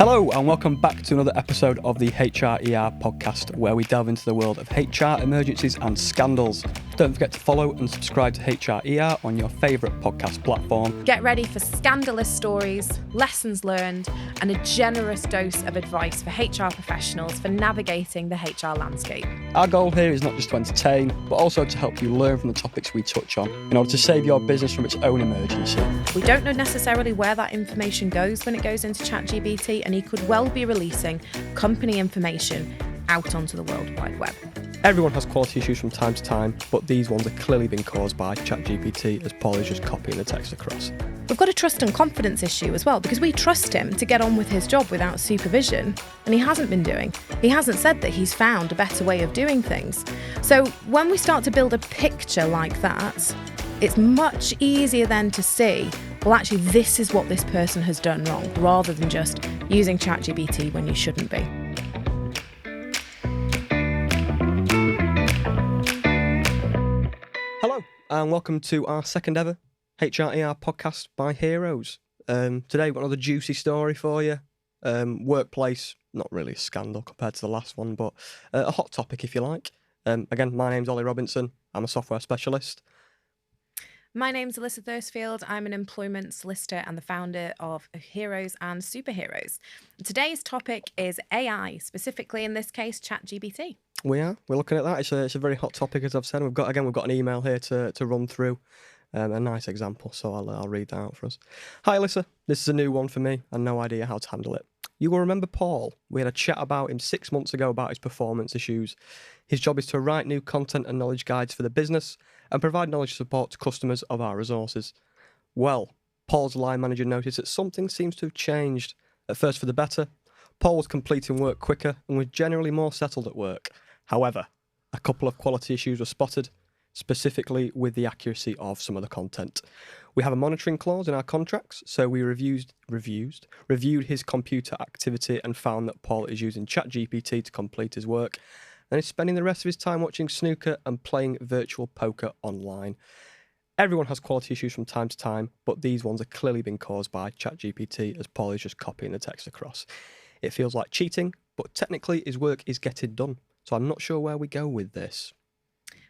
Hello and welcome back to another episode of the HRER podcast, where we delve into the world of HR emergencies and scandals. Don't forget to follow and subscribe to HRER on your favourite podcast platform. Get ready for scandalous stories, lessons learned, and a generous dose of advice for HR professionals for navigating the HR landscape. Our goal here is not just to entertain, but also to help you learn from the topics we touch on in order to save your business from its own emergency. We don't know necessarily where that information goes when it goes into ChatGPT, and he could well be releasing company information out onto the World Wide Web. Everyone has quality issues from time to time, but these ones are clearly being caused by ChatGPT, as Paul is just copying the text across. We've got a trust and confidence issue as well, because we trust him to get on with his job without supervision, and he hasn't been doing. He hasn't said that he's found a better way of doing things. So when we start to build a picture like that, it's much easier then to see, well, actually, this is what this person has done wrong, rather than just using ChatGPT when you shouldn't be. Hello, and welcome to our second ever HRER podcast by Heroes. Today we've got another juicy story for you. Workplace, not really a scandal compared to the last one, but a hot topic if you like. Again, my name's Ollie Robinson. I'm a software specialist. My name's Alyssa Thursfield. I'm an employment solicitor and the founder of Heroes and Superheroes. Today's topic is AI, specifically in this case, ChatGPT. We're looking at that. It's a very hot topic, as I've said. We've got an email here to run through. A nice example, so I'll read that out for us. Hi, Alyssa. This is a new one for me and no idea how to handle it. You will remember Paul. We had a chat about him 6 months ago about his performance issues. His job is to write new content and knowledge guides for the business and provide knowledge support to customers of our resources. Well, Paul's line manager noticed that something seems to have changed. At first for the better, Paul was completing work quicker and was generally more settled at work. However, a couple of quality issues were spotted, specifically with the accuracy of some of the content. We have a monitoring clause in our contracts, so we reviewed his computer activity and found that Paul is using ChatGPT to complete his work and is spending the rest of his time watching snooker and playing virtual poker online. Everyone has quality issues from time to time, but these ones are clearly being caused by ChatGPT, as Paul is just copying the text across. It feels like cheating, but technically his work is getting done, so I'm not sure where we go with this.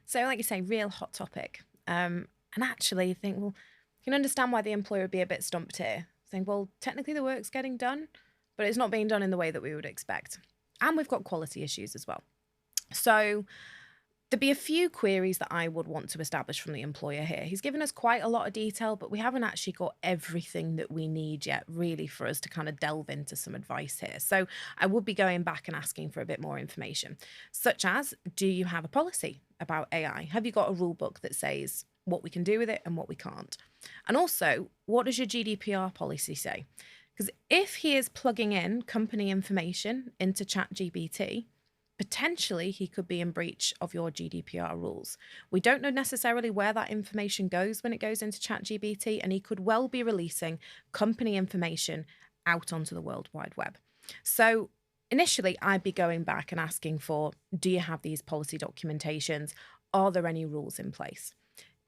So, like you say, real hot topic. And actually, you think, well, you can understand why the employer would be a bit stumped here. Saying, well, technically the work's getting done, but it's not being done in the way that we would expect. And we've got quality issues as well. So there'd be a few queries that I would want to establish from the employer here. He's given us quite a lot of detail, but we haven't actually got everything that we need yet, really, for us to kind of delve into some advice here. So I would be going back and asking for a bit more information, such as, do you have a policy about AI? Have you got a rule book that says what we can do with it and what we can't? And also, what does your GDPR policy say? Because if he is plugging in company information into ChatGPT, potentially he could be in breach of your GDPR rules. We don't know necessarily where that information goes when it goes into ChatGPT, and he could well be releasing company information out onto the World Wide Web. So initially, I'd be going back and asking for, do you have these policy documentations? Are there any rules in place?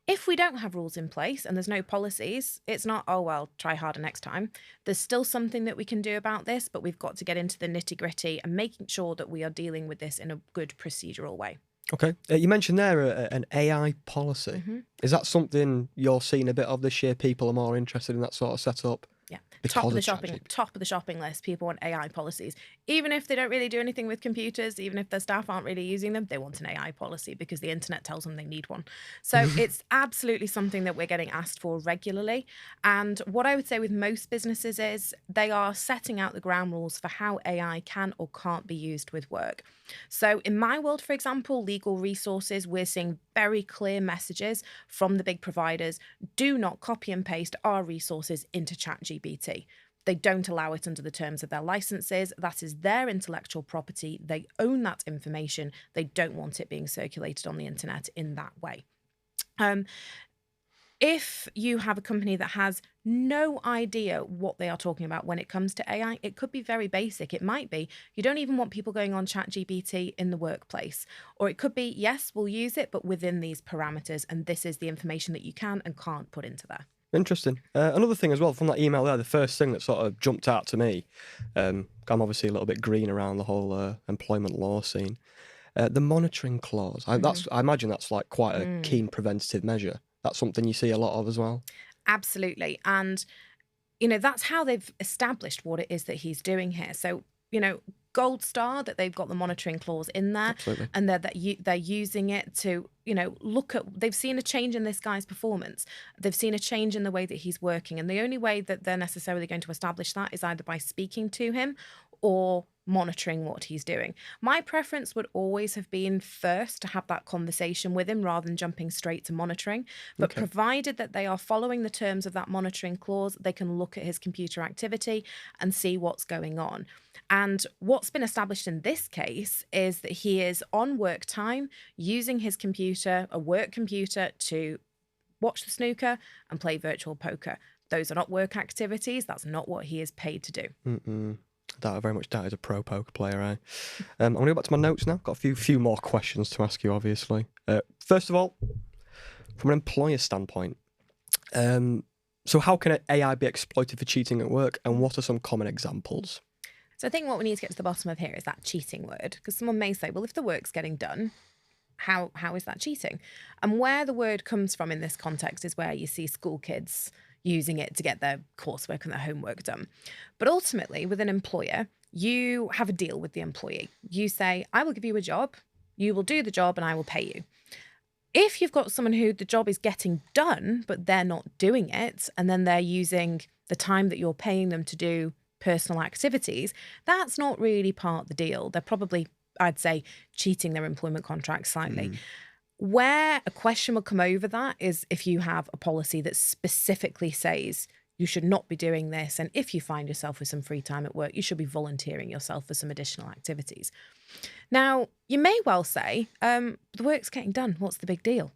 If we don't have rules in place and there's no policies, it's not, oh, well, try harder next time. There's still something that we can do about this, but we've got to get into the nitty-gritty and making sure that we are dealing with this in a good procedural way. Okay. You mentioned there an AI policy. Mm-hmm. Is that something you're seeing a bit of this year? People are more interested in that sort of setup? Yeah, Because top of of the shopping list. People want AI policies, even if they don't really do anything with computers, even if their staff aren't really using them. They want an AI policy because the internet tells them they need one. So it's absolutely something that we're getting asked for regularly. And what I would say with most businesses is they are setting out the ground rules for how AI can or can't be used with work. So in my world, for example, legal resources, we're seeing very clear messages from the big providers. Do not copy and paste our resources into ChatGPT. They don't allow it under the terms of their licenses. That is their intellectual property. They own that information. They don't want it being circulated on the internet in that way. If you have a company that has no idea what they are talking about when it comes to AI, it could be very basic. It might be you don't even want people going on ChatGPT in the workplace. Or it could be, yes, we'll use it, but within these parameters, and this is the information that you can and can't put into there. Interesting. Another thing as well from that email there, the first thing that sort of jumped out to me, I'm obviously a little bit green around the whole employment law scene. The monitoring clause. I imagine that's like quite a keen preventative measure. That's something you see a lot of as well. Absolutely. And, you know, that's how they've established what it is that he's doing here. So, you know, gold star that they've got the monitoring clause in there, Absolutely. and they're using it to, you know, look at, they've seen a change in this guy's performance. They've seen a change in the way that he's working. And the only way that they're necessarily going to establish that is either by speaking to him or monitoring what he's doing. My preference would always have been first to have that conversation with him rather than jumping straight to monitoring. But Okay. provided that they are following the terms of that monitoring clause, they can look at his computer activity and see what's going on. And what's been established in this case is that he is on work time using his computer, a work computer, to watch the snooker and play virtual poker. Those are not work activities. That's not what he is paid to do. I very much doubt he's a pro poker player, eh? I'm going to go back to my notes now. Got a few more questions to ask you, obviously. First of all, from an employer standpoint, so how can AI be exploited for cheating at work, and what are some common examples? So I think what we need to get to the bottom of here is that cheating word, because someone may say, well, if the work's getting done, how is that cheating? And where the word comes from in this context is where you see school kids using it to get their coursework and their homework done. But ultimately, with an employer, you have a deal with the employee. You say, I will give you a job, you will do the job, and I will pay you. If you've got someone who the job is getting done, but they're not doing it, and then they're using the time that you're paying them to do personal activities, that's not really part of the deal. They're probably, I'd say, cheating their employment contract slightly. Where a question will come over that is if you have a policy that specifically says you should not be doing this, and if you find yourself with some free time at work, you should be volunteering yourself for some additional activities. Now, you may well say, the work's getting done, what's the big deal?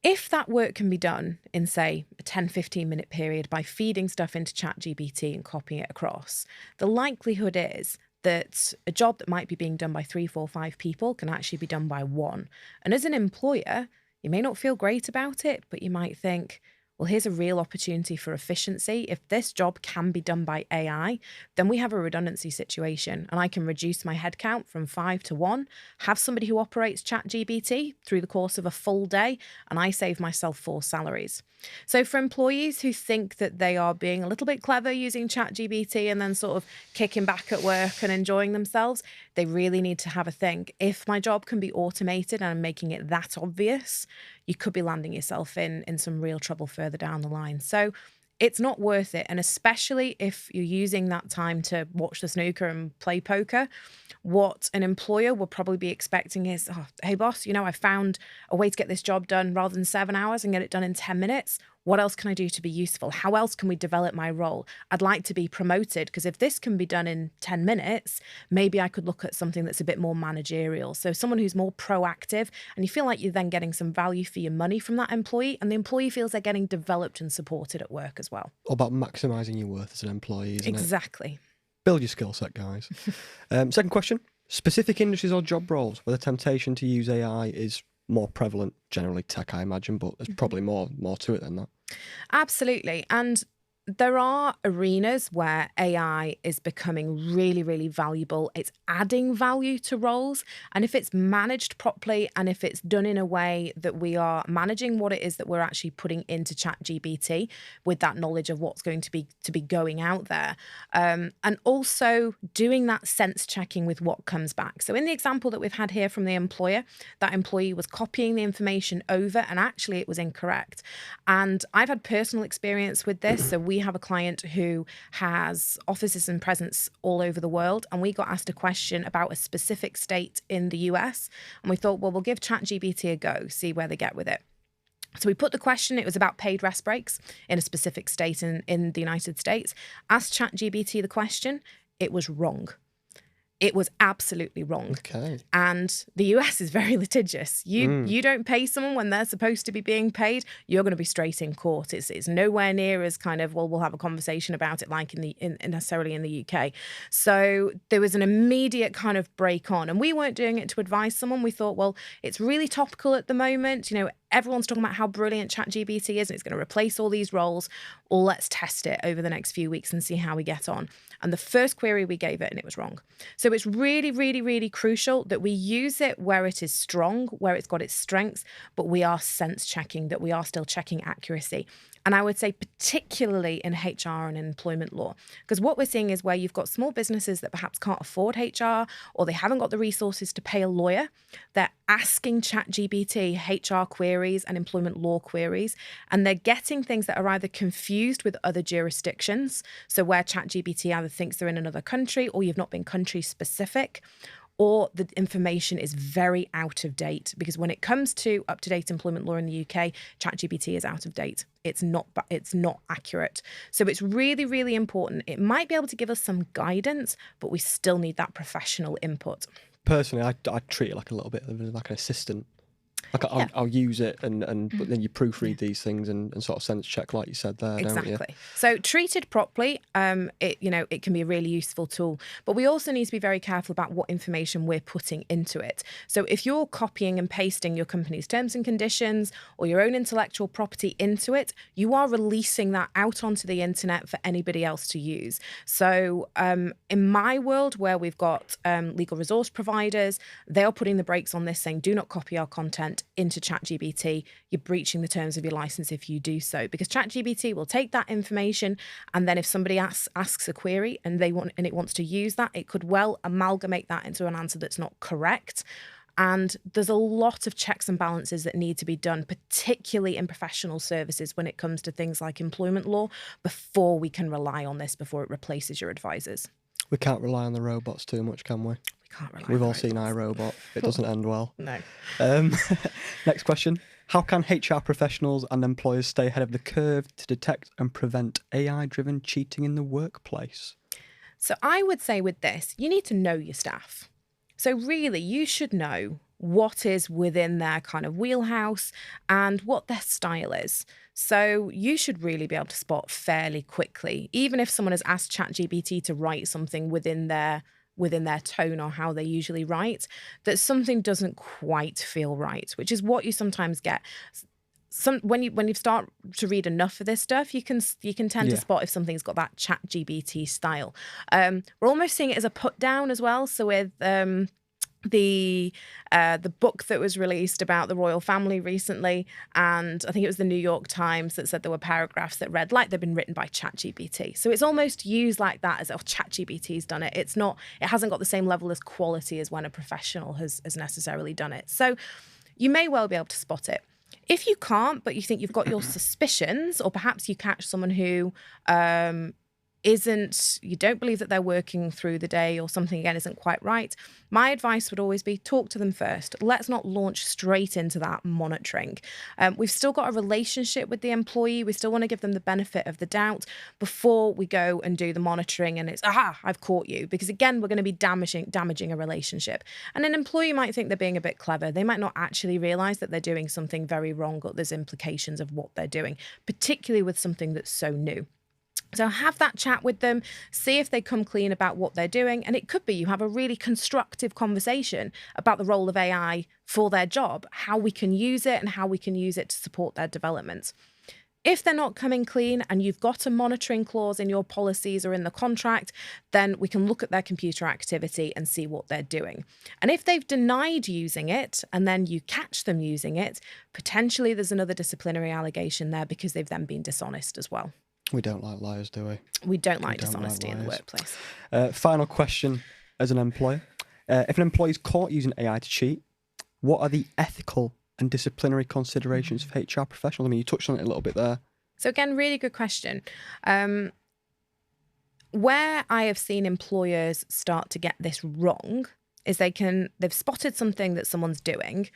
If that work can be done in, say, a 10-15 minute period by feeding stuff into ChatGPT and copying it across, the likelihood is that a job that might be being done by 3, 4, 5 people can actually be done by one. And as an employer, you may not feel great about it, but you might think, well, here's a real opportunity for efficiency. If this job can be done by AI, then we have a redundancy situation, and I can reduce my headcount from 5 to 1, have somebody who operates ChatGPT through the course of a full day, and I save myself 4 salaries. So for employees who think that they are being a little bit clever using ChatGPT and then sort of kicking back at work and enjoying themselves, they really need to have a think. If my job can be automated and I'm making it that obvious, you could be landing yourself in some real trouble further down the line. So it's not worth it. And especially if you're using that time to watch the snooker and play poker, what an employer will probably be expecting is, oh, hey, boss, you know, I found a way to get this job done rather than 7 hours and get it done in 10 minutes. What else can I do to be useful? How else can we develop my role? I'd like to be promoted, because if this can be done in 10 minutes, maybe I could look at something that's a bit more managerial. So someone who's more proactive, and you feel like you're then getting some value for your money from that employee, and the employee feels they're getting developed and supported at work as well. All about maximising your worth as an employee, isn't it? Exactly. Build your skill set, guys. Second question. Specific industries or job roles where the temptation to use AI is more prevalent, generally tech, I imagine, but there's probably more to it than that. Absolutely. And there are arenas where AI is becoming really, really valuable. It's adding value to roles. And if it's managed properly, and if it's done in a way that we are managing what it is that we're actually putting into ChatGPT with that knowledge of what's going to be going out there, and also doing that sense checking with what comes back. So in the example that we've had here from the employer, that employee was copying the information over and actually it was incorrect. And I've had personal experience with this. So we have a client who has offices and presence all over the world, and we got asked a question about a specific state in the US, and we thought, well, we'll give ChatGPT a go, see where they get with it. So we put the question, it was about paid rest breaks in a specific state in the United States. Asked ChatGPT the question, it was wrong. It was absolutely wrong. Okay. And the US is very litigious. You don't pay someone when they're supposed to be being paid, you're going to be straight in court. It's nowhere near as kind of, well, we'll have a conversation about it like necessarily in the UK. So there was an immediate kind of break on. And we weren't doing it to advise someone. We thought, well, it's really topical at the moment. You know, everyone's talking about how brilliant ChatGPT is and it's going to replace all these roles. Or let's test it over the next few weeks and see how we get on. And the first query we gave it and it was wrong. So it's really, really, really crucial that we use it where it is strong, where it's got its strengths, but we are sense checking, that we are still checking accuracy. And I would say particularly in HR and employment law, because what we're seeing is where you've got small businesses that perhaps can't afford HR or they haven't got the resources to pay a lawyer. They're asking ChatGPT HR queries and employment law queries, and they're getting things that are either confused with other jurisdictions. So where ChatGPT either thinks they're in another country or you've not been country specific, or the information is very out of date, because when it comes to up-to-date employment law in the UK, ChatGPT is out of date. It's not accurate. So it's really, really important. It might be able to give us some guidance, but we still need that professional input. Personally, I treat it like a little bit of like an assistant. Like I'll use it and but then you proofread these things and sort of sense check, like you said there, don't you? Exactly. So treated properly, it can be a really useful tool. But we also need to be very careful about what information we're putting into it. So if you're copying and pasting your company's terms and conditions or your own intellectual property into it, you are releasing that out onto the internet for anybody else to use. So in my world, where we've got legal resource providers, they are putting the brakes on this, saying, do not copy our content into ChatGPT. You're breaching the terms of your license if you do so, because ChatGPT will take that information, and then if somebody asks a query and it wants to use that, it could well amalgamate that into an answer that's not correct. And there's a lot of checks and balances that need to be done, particularly in professional services when it comes to things like employment law, before we can rely on this, before it replaces your advisors. We can't rely on the robots too much, can we? Can't rely We've on all seen iRobot. It doesn't end well. No. Next question. How can HR professionals and employers stay ahead of the curve to detect and prevent AI-driven cheating in the workplace? So I would say with this, you need to know your staff. So really, you should know what is within their kind of wheelhouse and what their style is. So you should really be able to spot fairly quickly, even if someone has asked ChatGPT to write something within their tone or how they usually write, that something doesn't quite feel right, which is what you sometimes get. When you start to read enough of this stuff, you can tend to spot if something's got that ChatGPT style. We're almost seeing it as a put down as well. So with the book that was released about the royal family recently, and I think it was the New York Times that said there were paragraphs that read like they've been written by ChatGPT. So it's almost used like that, as ChatGPT's done it. It hasn't got the same level of quality as when a professional has necessarily done it. So you may well be able to spot it. If you can't, but you think you've got your suspicions, or perhaps you catch someone who you don't believe that they're working through the day, or something again isn't quite right, my advice would always be talk to them first. Let's not launch straight into that monitoring. We've still got a relationship with the employee. We still want to give them the benefit of the doubt before we go and do the monitoring and it's, I've caught you. Because again, we're going to be damaging a relationship. And an employee might think they're being a bit clever. They might not actually realize that they're doing something very wrong, or there's implications of what they're doing, particularly with something that's so new. So have that chat with them, see if they come clean about what they're doing. And it could be you have a really constructive conversation about the role of AI for their job, how we can use it and how we can use it to support their development. If they're not coming clean and you've got a monitoring clause in your policies or in the contract, then we can look at their computer activity and see what they're doing. And if they've denied using it and then you catch them using it, potentially there's another disciplinary allegation there, because they've then been dishonest as well. We don't like liars, do we? We don't like dishonesty in the workplace. Final question as an employer. If an employee is caught using AI to cheat, what are the ethical and disciplinary considerations for HR professionals? I mean, you touched on it a little bit there. So again, really good question. Where I have seen employers start to get this wrong is they've spotted something that someone's doing,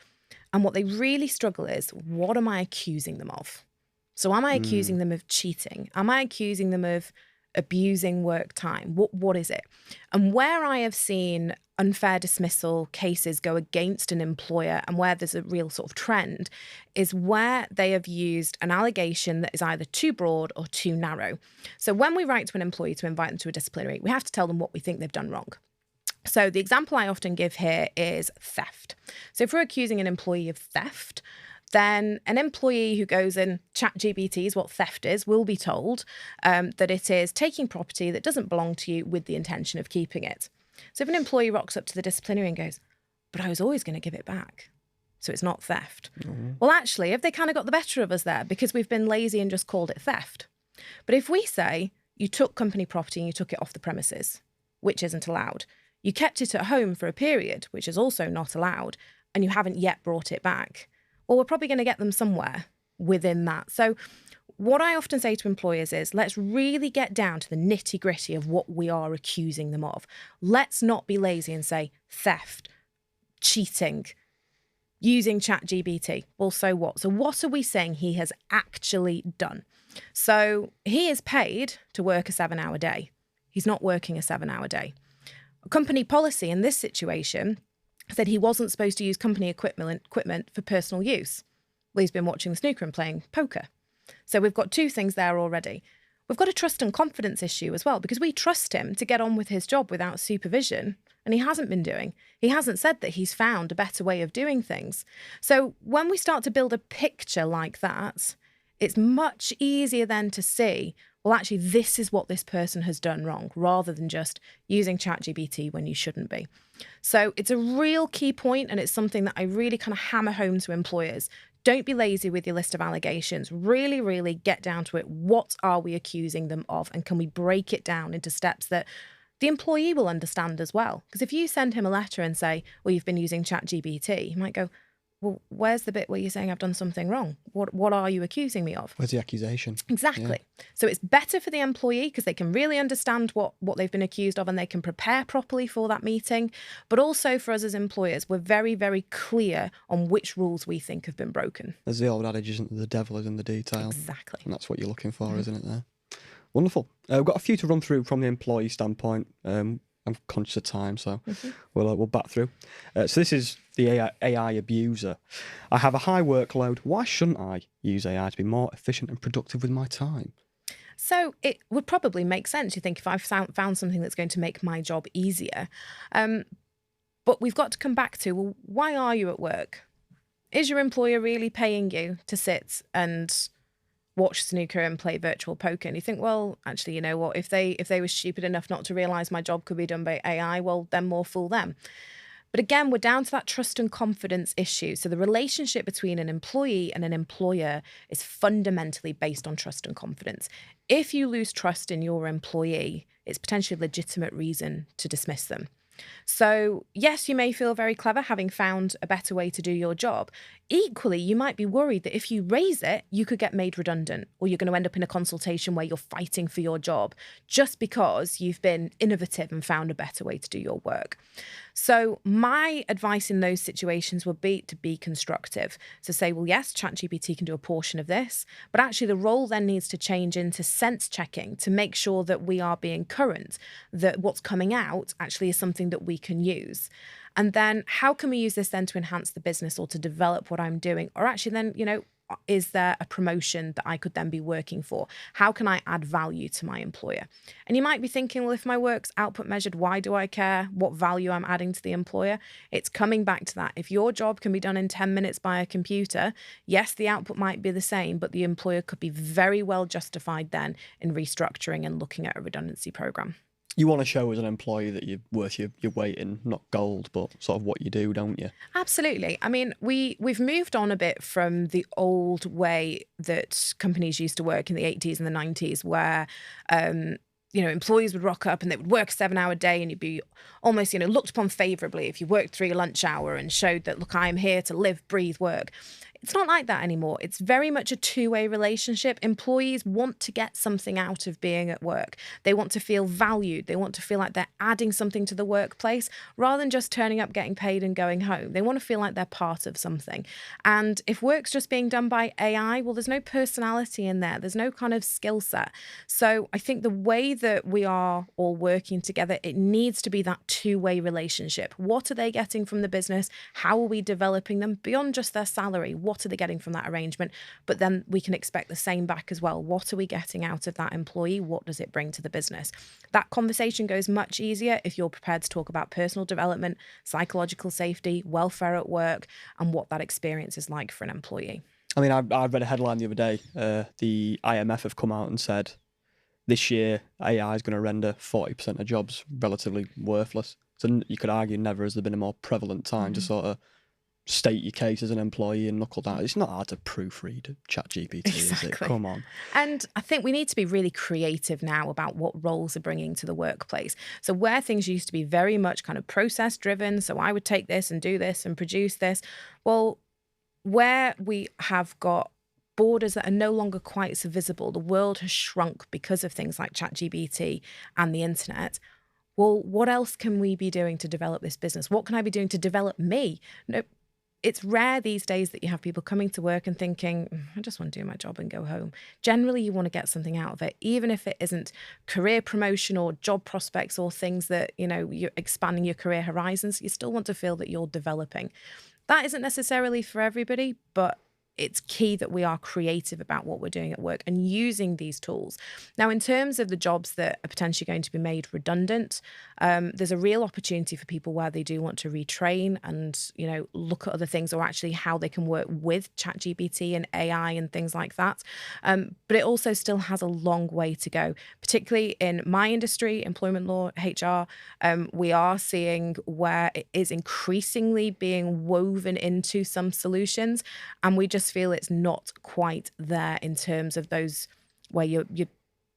and what they really struggle is, what am I accusing them of? So am I accusing them of cheating? Am I accusing them of abusing work time? What is it? And where I have seen unfair dismissal cases go against an employer, and where there's a real sort of trend, is where they have used an allegation that is either too broad or too narrow. So when we write to an employee to invite them to a disciplinary, we have to tell them what we think they've done wrong. So the example I often give here is theft. So if we're accusing an employee of theft, then an employee who goes and ChatGPT is what theft is, will be told that it is taking property that doesn't belong to you with the intention of keeping it. So if an employee rocks up to the disciplinary and goes, but I was always going to give it back, so it's not theft. Well, actually, have they kind of got the better of us there because we've been lazy and just called it theft? But if we say you took company property and you took it off the premises, which isn't allowed, you kept it at home for a period, which is also not allowed, and you haven't yet brought it back, well, we're probably going to get them somewhere within that. So what I often say to employers is, let's really get down to the nitty gritty of what we are accusing them of. Let's not be lazy and say theft, cheating, using ChatGPT. Well, so what? So what are we saying he has actually done? So he is paid to work a 7-hour day. He's not working a 7-hour day. Company policy in this situation said he wasn't supposed to use company equipment for personal use. Well, he's been watching the snooker and playing poker. So we've got two things there already. We've got a trust and confidence issue as well, because we trust him to get on with his job without supervision, and he hasn't been doing. He hasn't said that he's found a better way of doing things. So when we start to build a picture like that, it's much easier then to see, well, actually, this is what this person has done wrong, rather than just using ChatGPT when you shouldn't be. So it's a real key point, and it's something that I really kind of hammer home to employers. Don't be lazy with your list of allegations. Really, really get down to it. What are we accusing them of? And can we break it down into steps that the employee will understand as well? Because if you send him a letter and say, well, you've been using ChatGPT, he might go, well, where's the bit where you're saying I've done something wrong? What are you accusing me of? Where's the accusation? Exactly. Yeah. So it's better for the employee because they can really understand what they've been accused of, and they can prepare properly for that meeting. But also for us as employers, we're very, very clear on which rules we think have been broken. There's the old adage, isn't there? The devil is in the detail. Exactly. And that's what you're looking for, isn't it there? Wonderful. We've got a few to run through from the employee standpoint. I'm conscious of time, so we'll bat through. So this is the AI abuser. I have a high workload. Why shouldn't I use AI to be more efficient and productive with my time? So it would probably make sense, you think, if I've found something that's going to make my job easier. But we've got to come back to, well, why are you at work? Is your employer really paying you to sit and watch snooker and play virtual poker? And you think, well, actually, you know what, if they were stupid enough not to realise my job could be done by AI, well, then more fool them. But again, we're down to that trust and confidence issue. So the relationship between an employee and an employer is fundamentally based on trust and confidence. If you lose trust in your employee, it's potentially a legitimate reason to dismiss them. So yes, you may feel very clever having found a better way to do your job. Equally, you might be worried that if you raise it, you could get made redundant, or you're going to end up in a consultation where you're fighting for your job just because you've been innovative and found a better way to do your work. So my advice in those situations would be to be constructive. So say, well, yes, ChatGPT can do a portion of this, but actually the role then needs to change into sense checking to make sure that we are being current, that what's coming out actually is something that we can use. And then how can we use this then to enhance the business or to develop what I'm doing? Or actually then, you know, is there a promotion that I could then be working for? How can I add value to my employer? And you might be thinking, well, if my work's output measured, why do I care what value I'm adding to the employer? It's coming back to that. If your job can be done in 10 minutes by a computer, yes, the output might be the same, but the employer could be very well justified then in restructuring and looking at a redundancy program. You want to show as an employee that you're worth your weight in, not gold, but sort of what you do, don't you? Absolutely. I mean, we've moved on a bit from the old way that companies used to work in the 80s and the 90s, where employees would rock up and they would work a 7-hour day, and you'd be almost, looked upon favourably if you worked through your lunch hour and showed that, look, I'm here to live, breathe, work. It's not like that anymore. It's very much a two-way relationship. Employees want to get something out of being at work. They want to feel valued. They want to feel like they're adding something to the workplace rather than just turning up, getting paid and going home. They want to feel like they're part of something. And if work's just being done by AI, well, there's no personality in there. There's no kind of skill set. So I think the way that we are all working together, it needs to be that two-way relationship. What are they getting from the business? How are we developing them beyond just their salary? What What are they getting from that arrangement? But then we can expect the same back as well. What are we getting out of that employee? What does it bring to the business? That conversation goes much easier if you're prepared to talk about personal development, psychological safety, welfare at work, and what that experience is like for an employee. I mean, I read a headline the other day. The IMF have come out and said this year AI is going to render 40% of jobs relatively worthless. So you could argue never has there been a more prevalent time to sort of state your case as an employee and knuckle down. It's not hard to proofread ChatGPT, is it? Come on. And I think we need to be really creative now about what roles are bringing to the workplace. So where things used to be very much kind of process driven, so I would take this and do this and produce this, well, where we have got borders that are no longer quite so visible, the world has shrunk because of things like ChatGPT and the internet. Well, what else can we be doing to develop this business? What can I be doing to develop me? No, it's rare these days that you have people coming to work and thinking, I just want to do my job and go home. Generally, you want to get something out of it, even if it isn't career promotion or job prospects or things that, you're expanding your career horizons. You still want to feel that you're developing. That isn't necessarily for everybody, but it's key that we are creative about what we're doing at work and using these tools. Now, in terms of the jobs that are potentially going to be made redundant, there's a real opportunity for people where they do want to retrain and, look at other things or actually how they can work with ChatGPT and AI and things like that. But it also still has a long way to go, particularly in my industry, employment law, HR. We are seeing where it is increasingly being woven into some solutions, and we just feel it's not quite there in terms of those where you're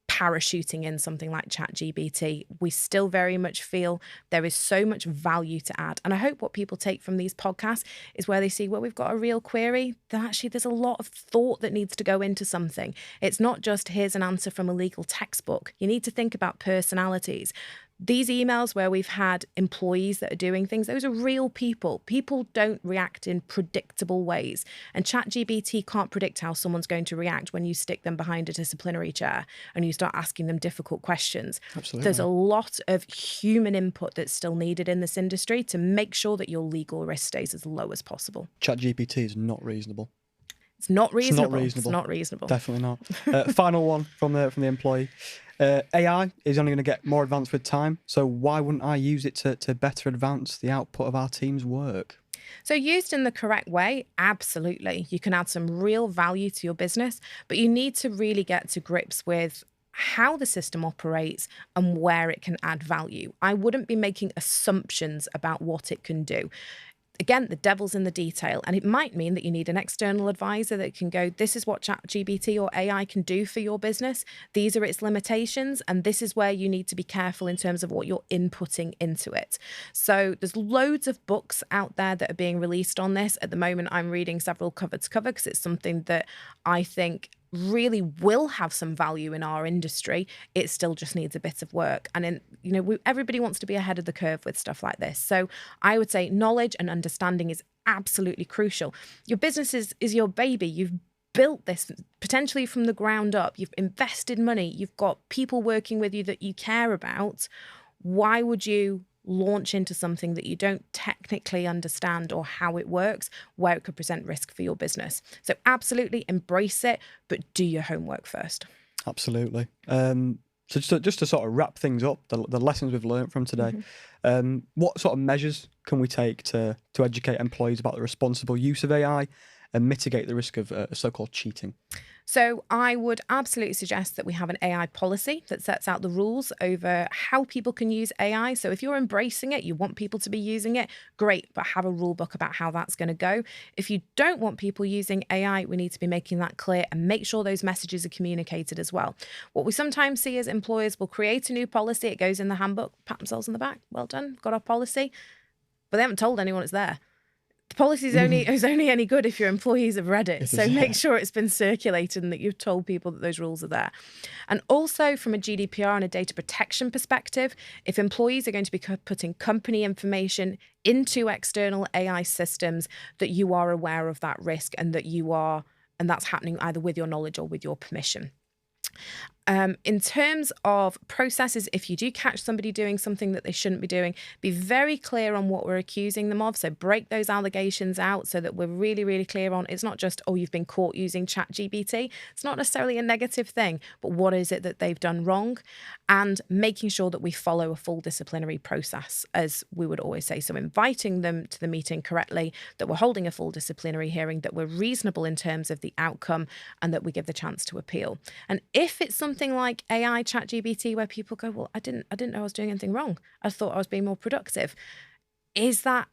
parachuting in something like ChatGPT. We still very much feel there is so much value to add. And I hope what people take from these podcasts is where they see, well, we've got a real query, that actually there's a lot of thought that needs to go into something. It's not just here's an answer from a legal textbook. You need to think about personalities. These emails where we've had employees that are doing things, those are real people. People don't react in predictable ways. And ChatGPT can't predict how someone's going to react when you stick them behind a disciplinary chair and you start asking them difficult questions. Absolutely. There's a lot of human input that's still needed in this industry to make sure that your legal risk stays as low as possible. ChatGPT is not reasonable. It's not reasonable. It's not reasonable. Definitely not. Final one from the employee. AI is only going to get more advanced with time, so why wouldn't I use it to better advance the output of our team's work? So used in the correct way, absolutely. You can add some real value to your business, but you need to really get to grips with how the system operates and where it can add value. I wouldn't be making assumptions about what it can do. Again, the devil's in the detail, and it might mean that you need an external advisor that can go, this is what ChatGPT or AI can do for your business. These are its limitations, and this is where you need to be careful in terms of what you're inputting into it. So there's loads of books out there that are being released on this. At the moment, I'm reading several cover to cover because it's something that I think really will have some value in our industry. It still just needs a bit of work. And everybody wants to be ahead of the curve with stuff like this. So I would say knowledge and understanding is absolutely crucial. Your business is your baby. You've built this potentially from the ground up. You've invested money. You've got people working with you that you care about. Why would you launch into something that you don't technically understand or how it works, where it could present risk for your business? So absolutely embrace it, but do your homework first. Absolutely. So just to sort of wrap things up, the lessons we've learned from today, what sort of measures can we take to educate employees about the responsible use of AI and mitigate the risk of so-called cheating? So I would absolutely suggest that we have an AI policy that sets out the rules over how people can use AI. So if you're embracing it, you want people to be using it, great, but have a rule book about how that's going to go. If you don't want people using AI, we need to be making that clear and make sure those messages are communicated as well. What we sometimes see is employers will create a new policy, it goes in the handbook, pat themselves on the back, well done, got our policy, but they haven't told anyone it's there. The policy is only any good if your employees have read it. So make sure it's been circulated and that you've told people that those rules are there. And also from a GDPR and a data protection perspective, if employees are going to be putting company information into external AI systems, that you are aware of that risk and that that's happening either with your knowledge or with your permission. In terms of processes, if you do catch somebody doing something that they shouldn't be doing, be very clear on what we're accusing them of. So break those allegations out so that we're really, really clear on it's not just, oh, you've been caught using ChatGPT. It's not necessarily a negative thing, but what is it that they've done wrong? And making sure that we follow a full disciplinary process, as we would always say. So inviting them to the meeting correctly, that we're holding a full disciplinary hearing, that we're reasonable in terms of the outcome, and that we give the chance to appeal. And if it's something like AI, ChatGPT, where people go, well, I didn't know I was doing anything wrong. I thought I was being more productive. Is that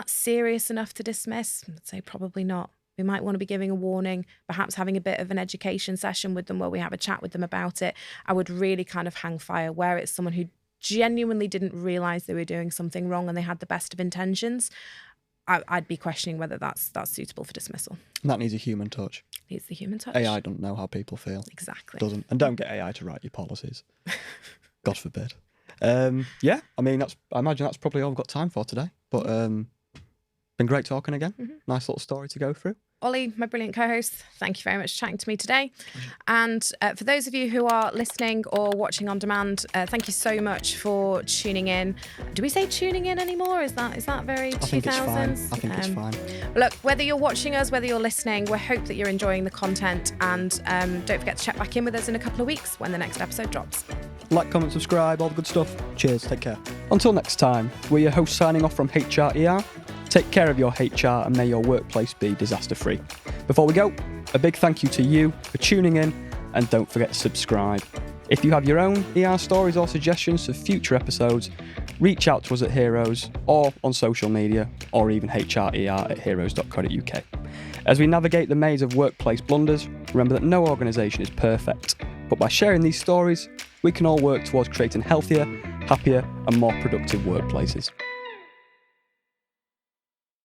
serious enough to dismiss? I'd say probably not. We might want to be giving a warning, perhaps having a bit of an education session with them where we have a chat with them about it. I would really kind of hang fire where it's someone who genuinely didn't realise they were doing something wrong and they had the best of intentions. I'd be questioning whether that's suitable for dismissal. And that needs a human touch. Needs the human touch. AI doesn't know how people feel. Exactly. Doesn't. And don't get AI to write your policies. God forbid. Yeah, I mean, I imagine that's probably all we've got time for today. But been great talking again. Mm-hmm. Nice little story to go through. Ollie, my brilliant co-host, thank you very much for chatting to me today. And for those of you who are listening or watching on demand, thank you so much for tuning in. Do we say tuning in anymore? Is that very 2000s? I think it's fine. Look, whether you're watching us, whether you're listening, we hope that you're enjoying the content. And don't forget to check back in with us in a couple of weeks when the next episode drops. Like, comment, subscribe, all the good stuff. Cheers, take care. Until next time, we're your hosts signing off from HRER. Take care of your HR and may your workplace be disaster-free. Before we go, a big thank you to you for tuning in, and don't forget to subscribe. If you have your own ER stories or suggestions for future episodes, reach out to us at Heroes or on social media, or even hrer@heroes.co.uk. As we navigate the maze of workplace blunders, remember that no organisation is perfect, but by sharing these stories, we can all work towards creating healthier, happier and more productive workplaces.